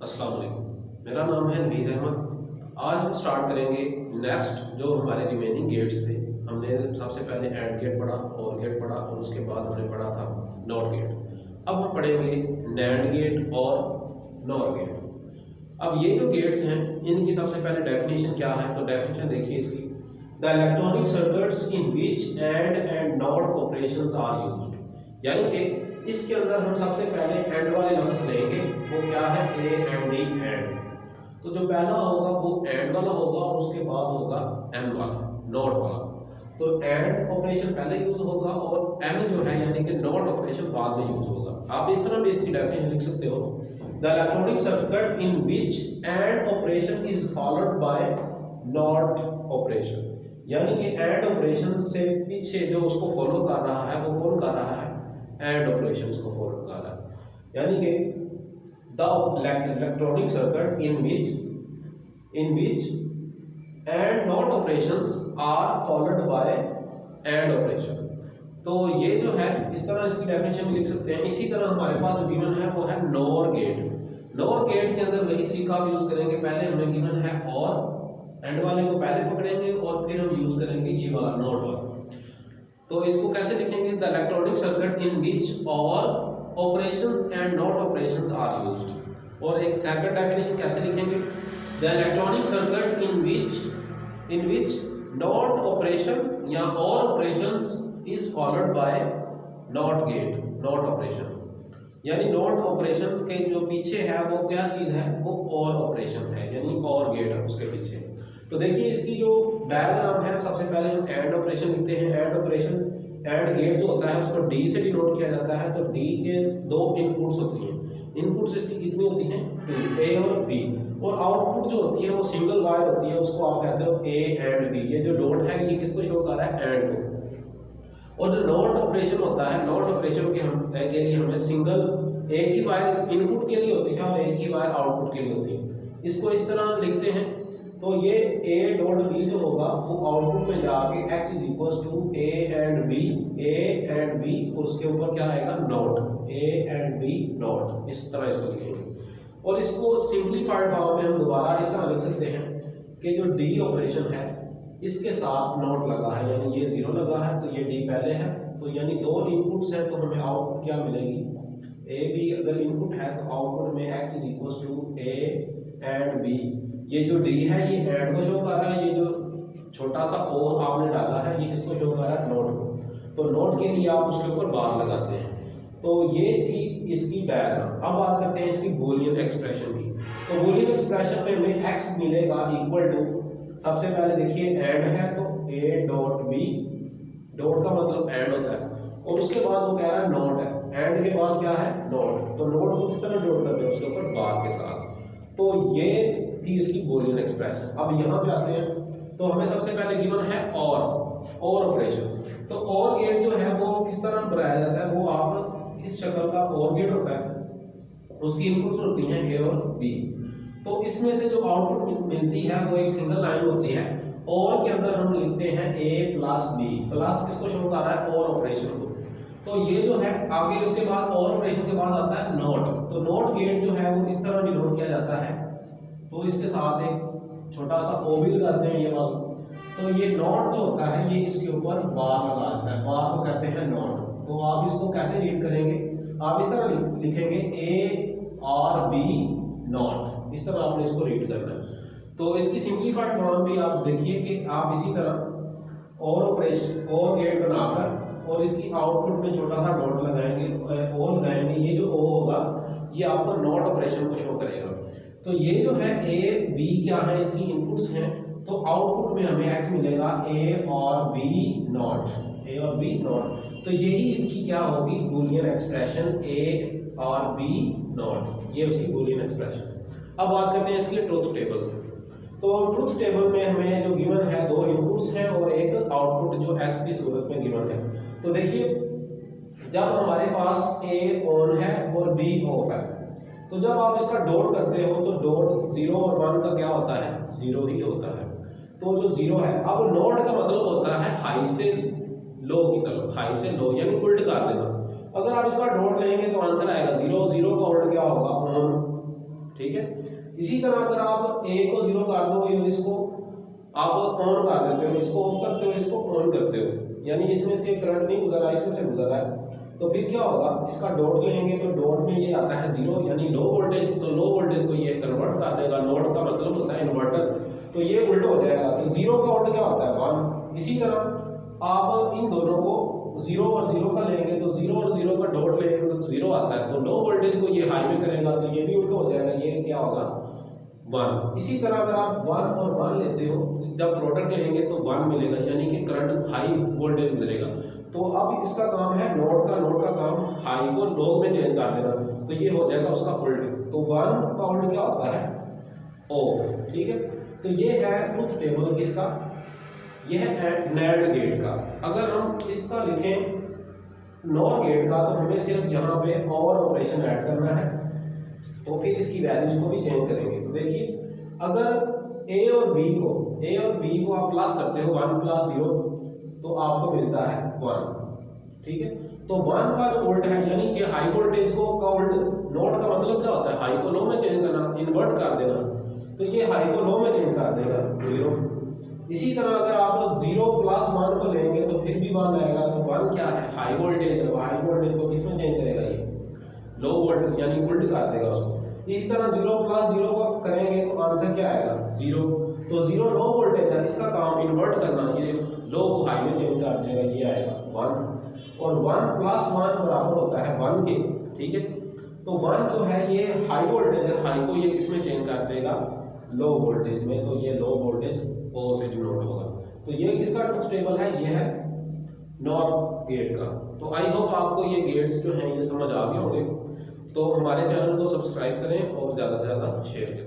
अस्सलाम वालेकुम। मेरा नाम है नवीद अहमद। आज हम स्टार्ट करेंगे नेक्स्ट जो हमारे रिमेनिंग गेट्स थे। हमने सबसे पहले एंड गेट पढ़ा और गेट पढ़ा और उसके बाद हमने पढ़ा था नॉट गेट। अब हम पढ़ेंगे नैंड गेट और नॉर गेट। अब ये जो गेट्स हैं इनकी सबसे पहले डेफिनेशन क्या है, तो डेफिनेशन देखिए इसकी। The electronic circuits in which and not operations are used, यानी कि इसके अंदर हम सबसे पहले एंड वाले लफ्ज लेंगे। वो क्या है? A and D and. तो जो पहला होगा वो एंड वाला होगा और उसके बाद होगा एन वाला, नॉट वाला। तो एंड ऑपरेशन पहले यूज होगा और एन जो है यानी कि नॉट ऑपरेशन बाद में यूज होगा। आप इस तरह भी इसकी डेफिनेशन लिख सकते हो। The electronic circuit in which and operation is followed by not operation, यानी कि एंड ऑपरेशन से पीछे जो उसको फॉलो कर रहा है वो कौन कर रहा है? एंड ऑपरेशंस को फॉलो कर रहा है। यानी कि the electronic circuit in which and not operations are followed by and operation. तो ये जो है इस तरह इसकी डेफिनेशन भी लिख सकते हैं। इसी तरह हमारे पास जो गिवन है वो है नॉर गेट। नॉर गेट के अंदर वही तरीका आप यूज करेंगे। पहले हमें गिवन है और एंड वाले को पहले पकड़ेंगे और फिर हम यूज करेंगे ये वाला नॉट वाला। तो इसको कैसे लिखेंगे? The electronic circuit in which or operations and not operations are used. और एक सेकंड डेफिनेशन कैसे लिखेंगे? The electronic circuit in which not operation या or operations is followed by not gate, not operation. यानी नॉट ऑपरेशन के जो पीछे है वो क्या चीज है? वो और ऑपरेशन है, यानी और गेट है उसके पीछे। तो देखिए इसकी जो डायग्राम है, सबसे पहले हम एंड ऑपरेशन लिखते हैं। एंड ऑपरेशन, एंड गेट जो होता है उसको डी से डिनोट किया जाता है। तो डी के दो इनपुट्स होती हैं। इनपुट्स इसकी कितनी होती हैं? टू, ए और बी। और आउटपुट जो होती है वो सिंगल वायर होती है, उसको आप कहते हो ए एंड बी। ये जो डॉट है ये किसको शो कर रहा है? एंड को। और जो नॉट ऑपरेशन होता है, नॉट ऑपरेशन के लिए हमें सिंगल एक ही वायर इनपुट के लिए होती है और एक ही वायर आउटपुट के लिए होती है। इसको इस तरह लिखते हैं। तो ये ए डॉट बी जो होगा वो आउटपुट में जाके x is equal to a and b और उसके ऊपर क्या आएगा? Not, a and b not. इस तरह इसको लिखेंगे। और इसको सिंप्लीफाइड फॉर्म में हम दोबारा इस तरह लिख सकते हैं कि जो डी ऑपरेशन है इसके साथ नॉट लगा है, यानी ये जीरो लगा है तो ये डी पहले है। तो यानी दो इनपुट्स है तो हमें आउटपुट क्या मिलेगी? ए बी अगर इनपुट है तो आउटपुट में x is equal to a and b. ये जो डी है ये एंड को शो कर रहा है, ये जो छोटा सा ओ आपने डाला है ये किसको शो कर रहा है? नोट को। तो नोट के लिए आप उसके ऊपर बार लगाते हैं। तो ये थी इसकी डायग्राम। अब बात करते हैं इसकी बूलियन एक्सप्रेशन की। तो बूलियन एक्सप्रेशन में हमें x मिलेगा इक्वल टू, सबसे पहले देखिए एंड है तो a डॉट बी, डॉट का मतलब एंड होता है, और उसके बाद वो कह रहा है नॉट है। एंड के बाद क्या है? नॉट। तो नॉट को किस तरह जोड़ करते हैं? उसके ऊपर बार के साथ। तो ये थी इसकी बूलियन एक्सप्रेशन। अब यहाँ पे आते हैं तो हमें सबसे पहले गिवन है और ऑपरेशन। तो और गेट जो है वो किस तरह बनाया जाता है? वो आप इस शक्ल का और गेट होता है, उसकी इनपुट्स होती हैं ए और बी। तो इसमें से जो आउटपुट मिलती है वो एक सिंगल लाइन होती है। और के अंदर हम लिखते हैं ए प्लस बी। प्लस किसको शो कर रहा है? और ऑपरेशन को। तो ये जो है आगे उसके बाद और ऑपरेशन के बाद आता है नॉट। तो नॉट गेट जो है वो इस तरह डिनोट किया जाता है। तो इसके साथ एक छोटा सा ओ भी लगाते हैं ये वाला। तो ये नॉट जो होता है ये इसके ऊपर बार लगा देता है, बार को कहते हैं नॉट। तो आप इसको कैसे रीड करेंगे? आप इस तरह लिखेंगे ए आर बी नॉट। इस तरह आपने इसको रीड करना है। तो इसकी सिंप्लीफाइड फॉर्म भी आप देखिए कि आप इसी तरह और ऑपरेशन और गेट बनाकर और इसकी आउटपुट में छोटा सा नॉट लगाएंगे, ओ लगाएंगे। ये जो ओ होगा ये आपको नॉट ऑपरेशन को शो करेगा। तो ये जो है ए बी क्या है? इसकी इनपुट्स हैं। तो आउटपुट में हमें x मिलेगा ए और बी नॉट, ए और बी नॉट। तो यही इसकी क्या होगी? बूलियन एक्सप्रेशन, ए और बी नॉट। ये उसकी बूलियन एक्सप्रेशन। अब बात करते हैं इसकी ट्रुथ टेबल। तो ट्रुथ टेबल में हमें जो गिवन है दो इनपुट्स हैं और एक आउटपुट जो x की सूरत में गिवन है। तो देखिए जब हमारे पास a ऑन है और b ऑफ है, तो जब आप इसका डॉट करते हो तो डॉट 0 और 1 का क्या होता है? 0 ही होता है। तो जो 0 है, अब नॉट का मतलब होता है हाई से लो की तरफ, हाई से लो यानी उल्ट कर देना। अगर आप इसका डॉट लेंगे तो आंसर आएगा 0, 0 का उल्ट क्या होगा? ऑन। ठीक है, है। इसी तरह अगर आप ए को 0 कर दो और इसको आप ऑन कर देते हो, इसको ऑफ करते हो, इसको ऑन करते हो, यानी इसमें से करंट नहीं गुजर रहा, इसमें से गुजर रहा है, तो फिर क्या होगा, इसका डॉट लेंगे तो डॉट में ये आता है 0 यानी लो वोल्टेज, तो लो वोल्टेज को ये कन्वर्ट कर देगा। नोड का मतलब होता है इन्वर्टर, तो ये उल्टा हो जाएगा, तो 0 का उल्टा क्या होता है 1। इसी तरह आप इन दोनों को 0 और 0 का लेंगे तो 0 और 0 का डॉट लेंगे तो 0 आता है, तो लो वोल्टेज को ये हाई में करेगा तो ये भी उल्टा हो जाएगा, ये क्या होगा 1। इसी तरह अगर आप 1 और 1 लेते हो, जब प्रोडक्ट लेंगे तो 1 मिलेगा, यानी कि करंट हाई वोल्टेज गुजरेगा। तो अब इसका काम है नोड का काम हाई को लो में चेंज कर देना, तो ये हो जाएगा उसका उल्ट। तो 1 का उल्ट क्या होता है ऑफ, ठीक है। तो ये है ट्रुथ टेबल किसका, यह है नैंड गेट का। अगर हम इसका लिखें नॉर गेट का तो हमें सिर्फ यहाँ पे और ऑपरेशन ऐड करना है, तो फिर इसकी वैल्यूज को भी चेंज करेंगे। तो देखिए अगर ए और बी को आप प्लस करते हो 1 + 0 तो आपको मिलता है 1, ठीक है। तो 1 का जो उल्ट है यानी कि हाई वोल्टेज को का उल्ट, नोड का मतलब क्या होता है हाई को लो में चेंज करना, इन्वर्ट कर देना, तो ये हाई को लो में चेंज कर देगा 0। इसी तरह अगर आप 0 + 1 को लेंगे तो फिर भी 1 आएगा, तो 1 क्या है हाई वोल्टेज है, हाई वोल्टेज को किस में चेंज करेगा ये लो वोल्टेज यानी उल्ट कर देगा उसको। इस तरह 0 + 0 को करेंगे तो आंसर क्या आएगा 0। तो 0 लो वोल्टेज है, इसका काम इन्वर्ट करना, ये लो को हाई में चेंज कर देगा, ये आएगा 1। और 1 + 1 बराबर होता है 1 के, ठीक है। तो 1 जो है ये हाई वोल्टेज है, हाई को ये किस में चेंज कर देगा लो वोल्टेज में, तो ये लो वोल्टेज ओ से डिनोट होगा। तो ये किसका ट्रुथ टेबल है, ये है नॉर गेट का। तो आई होप आपको ये गेट्स जो हैं ये समझ आ गए होंगे। तो हमारे चैनल को सब्सक्राइब करें और ज़्यादा से ज़्यादा शेयर करें।